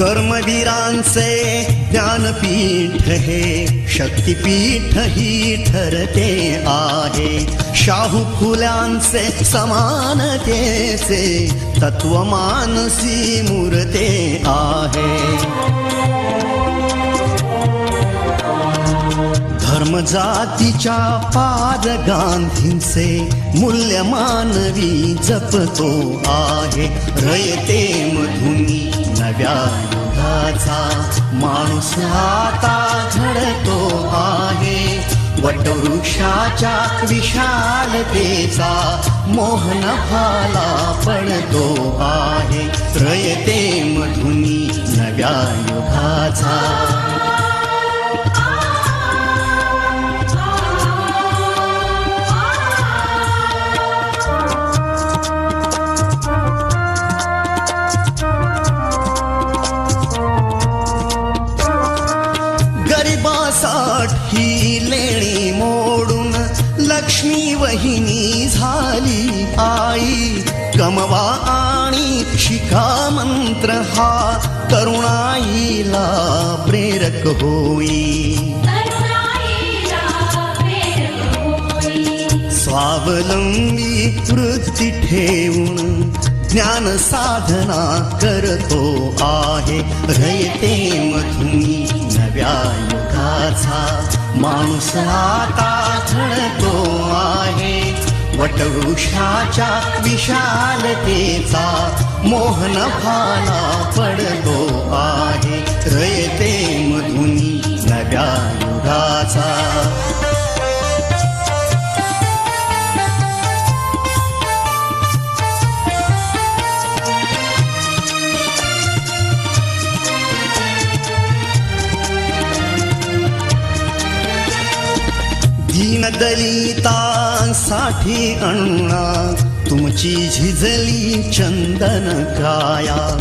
कर्मवीरांचे ज्ञानपीठ हे शक्तिपीठ ही ठरते आहे. शाहू फुल्यांचे समानतेचे तत्वमानसी मूर्ते आहे. धर्म जातीच्या पाद गांधींचे मूल्य मानवी जपतो आहे. रयते मधुनी नव्या युगाचा माणूस आता घडतो आहे. वटवृक्षाच्या विशालतेचा मोहन फाला पडतो आहे. रयते मधुनी नव्या युगाचा ही लेणी मोडून लक्ष्मी वहिनी झाली आई. कमवा आणि शिका मंत्र हा तरुणाईला प्रेरक होई. स्वावलंबी वृत्ती ठेवून ज्ञान साधना करतो आहे. रयते मधुनी नव्या युगाचा माणूस आता घडतो आहे. वटवृक्षाच्या विशालतेचा मोहन फाला पडतो आहे. रयते मधुनी नव्या युगाचा दलितांसाठी अण्णा तुमची झिजली चंदन काया.